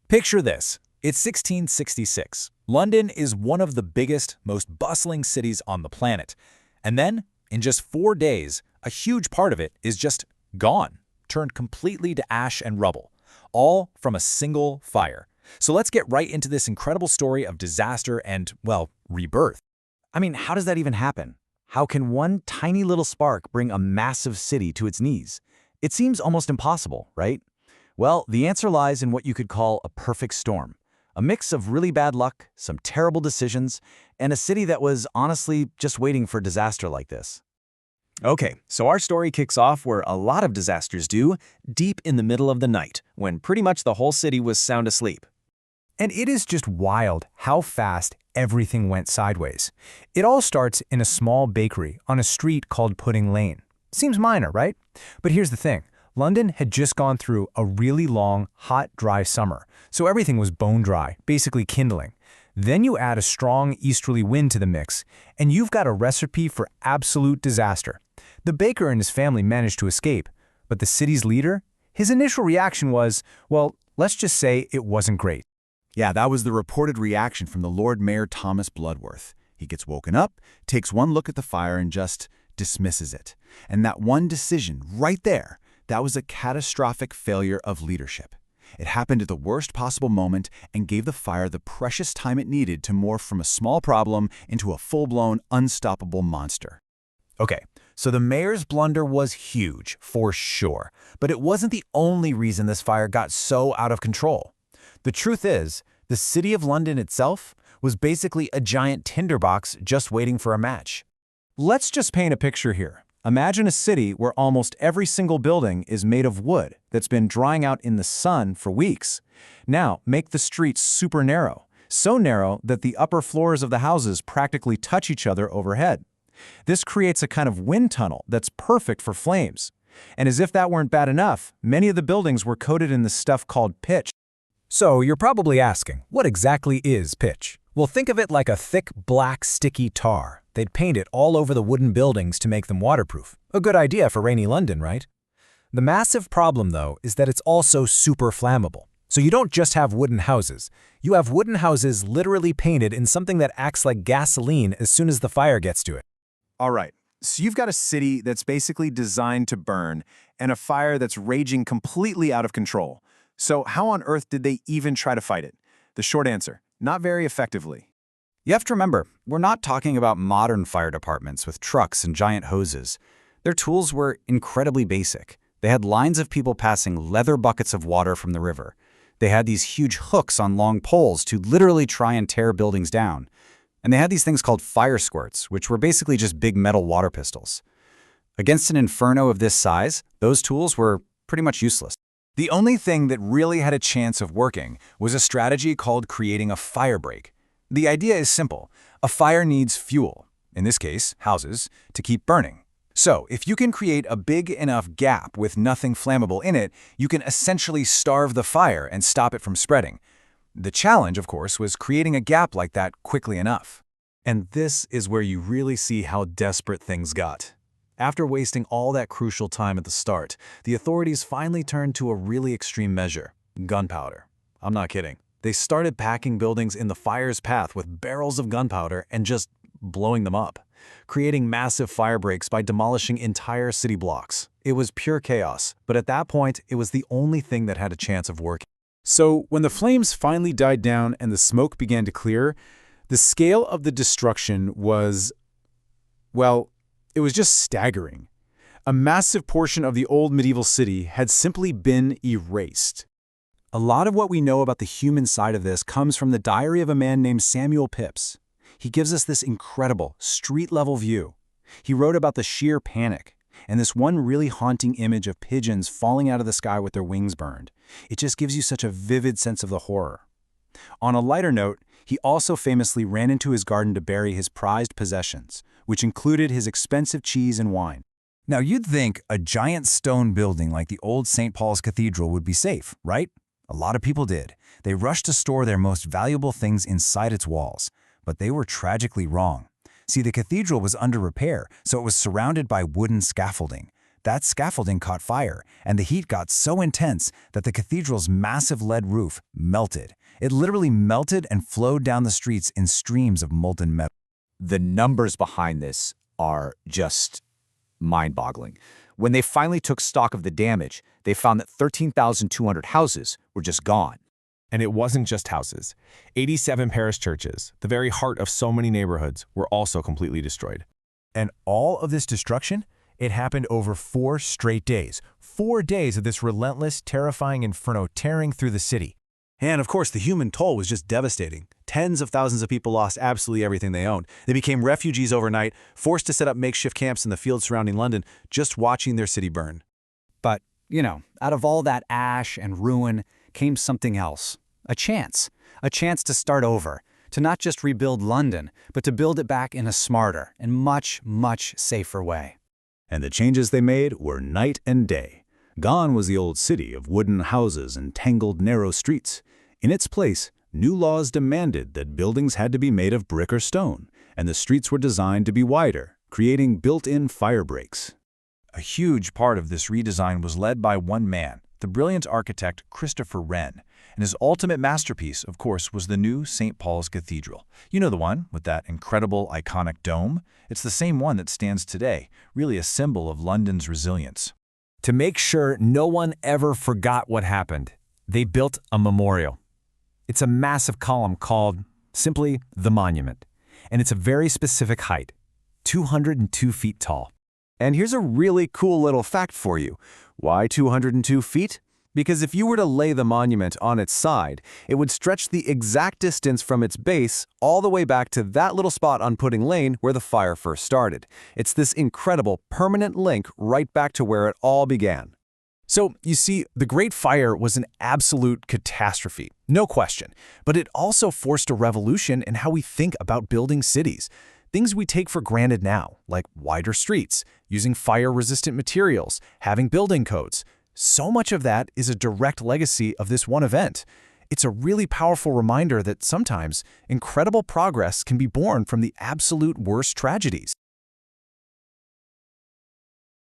Picture this. It's 1666. London is one of the biggest, most bustling cities on the planet. And then, in just 4 days, a huge part of it is just gone, turned completely to ash and rubble, all from a single fire. So let's get right into this incredible story of disaster and, well, rebirth. I mean, how does that even happen? How can one tiny little spark bring a massive city to its knees? It seems almost impossible, right? Well, the answer lies in what you could call a perfect storm. A mix of really bad luck, some terrible decisions, and a city that was honestly just waiting for disaster like this. Okay, so our story kicks off where a lot of disasters do, deep in the middle of the night, when pretty much the whole city was sound asleep. And it is just wild how fast everything went sideways. It all starts in a small bakery on a street called Pudding Lane. Seems minor, right? But here's the thing. London had just gone through a really long, hot, dry summer, so everything was bone dry, basically kindling. Then you add a strong easterly wind to the mix, and you've got a recipe for absolute disaster. The baker and his family managed to escape, but the city's leader, his initial reaction was, well, let's just say it wasn't great. Yeah, that was the reported reaction from the Lord Mayor Thomas Bloodworth. He gets woken up, takes one look at the fire, and just dismisses it. And that one decision, right there, that was a catastrophic failure of leadership. It happened at the worst possible moment and gave the fire the precious time it needed to morph from a small problem into a full-blown, unstoppable monster. Okay, so the mayor's blunder was huge, for sure. But it wasn't the only reason this fire got so out of control. The truth is, the city of London itself was basically a giant tinderbox just waiting for a match. Let's just paint a picture here. Imagine a city where almost every single building is made of wood that's been drying out in the sun for weeks. Now, make the streets super narrow, so narrow that the upper floors of the houses practically touch each other overhead. This creates a kind of wind tunnel that's perfect for flames. And as if that weren't bad enough, many of the buildings were coated in this stuff called pitch. So you're probably asking, what exactly is pitch? Well, think of it like a thick, black, sticky tar. They'd paint it all over the wooden buildings to make them waterproof. A good idea for rainy London, right? The massive problem, though, is that it's also super flammable. So you don't just have wooden houses. You have wooden houses literally painted in something that acts like gasoline as soon as the fire gets to it. All right, so you've got a city that's basically designed to burn and a fire that's raging completely out of control. So how on earth did they even try to fight it? The short answer, not very effectively. You have to remember, we're not talking about modern fire departments with trucks and giant hoses. Their tools were incredibly basic. They had lines of people passing leather buckets of water from the river. They had these huge hooks on long poles to literally try and tear buildings down. And they had these things called fire squirts, which were basically just big metal water pistols. Against an inferno of this size, those tools were pretty much useless. The only thing that really had a chance of working was a strategy called creating a fire break. The idea is simple. A fire needs fuel, in this case, houses, to keep burning. So, if you can create a big enough gap with nothing flammable in it, you can essentially starve the fire and stop it from spreading. The challenge, of course, was creating a gap like that quickly enough. And this is where you really see how desperate things got. After wasting all that crucial time at the start, the authorities finally turned to a really extreme measure: gunpowder. I'm not kidding. They started packing buildings in the fire's path with barrels of gunpowder and just blowing them up, creating massive fire breaks by demolishing entire city blocks. It was pure chaos, but at that point, it was the only thing that had a chance of working. So when the flames finally died down and the smoke began to clear, the scale of the destruction was, well, it was just staggering. A massive portion of the old medieval city had simply been erased. A lot of what we know about the human side of this comes from the diary of a man named Samuel Pepys. He gives us this incredible, street-level view. He wrote about the sheer panic, and this one really haunting image of pigeons falling out of the sky with their wings burned. It just gives you such a vivid sense of the horror. On a lighter note, he also famously ran into his garden to bury his prized possessions, which included his expensive cheese and wine. Now, you'd think a giant stone building like the old St. Paul's Cathedral would be safe, right? A lot of people did. They rushed to store their most valuable things inside its walls, but they were tragically wrong. See, the cathedral was under repair, so it was surrounded by wooden scaffolding. that scaffolding caught fire, and the heat got so intense that the cathedral's massive lead roof melted. It literally melted and flowed down the streets in streams of molten metal. The numbers behind this are just mind-boggling. When they finally took stock of the damage, they found that 13,200 houses were just gone. And it wasn't just houses. 87 parish churches, the very heart of so many neighborhoods, were also completely destroyed. And all of this destruction, it happened over 4 straight days. 4 days of this relentless, terrifying inferno tearing through the city. And of course, the human toll was just devastating. Tens of thousands of people lost absolutely everything they owned. They became refugees overnight, forced to set up makeshift camps in the fields surrounding London, just watching their city burn. But, out of all that ash and ruin came something else. A chance to start over, to not just rebuild London, but to build it back in a smarter and much, much safer way. And the changes they made were night and day. Gone was the old city of wooden houses and tangled, narrow streets. In its place, new laws demanded that buildings had to be made of brick or stone, and the streets were designed to be wider, creating built-in fire breaks. A huge part of this redesign was led by one man, the brilliant architect Christopher Wren, and his ultimate masterpiece, of course, was the new St. Paul's Cathedral. You know the one with that incredible, iconic dome? It's the same one that stands today, really a symbol of London's resilience. To make sure no one ever forgot what happened, they built a memorial. It's a massive column called, simply, the Monument. And it's a very specific height, 202 feet tall. And here's a really cool little fact for you. Why 202 feet? Because if you were to lay the monument on its side, it would stretch the exact distance from its base all the way back to that little spot on Pudding Lane where the fire first started. It's this incredible permanent link right back to where it all began. So, you see, the Great Fire was an absolute catastrophe, no question, but it also forced a revolution in how we think about building cities. Things we take for granted now, like wider streets, using fire-resistant materials, having building codes. So much of that is a direct legacy of this one event. It's a really powerful reminder that sometimes incredible progress can be born from the absolute worst tragedies.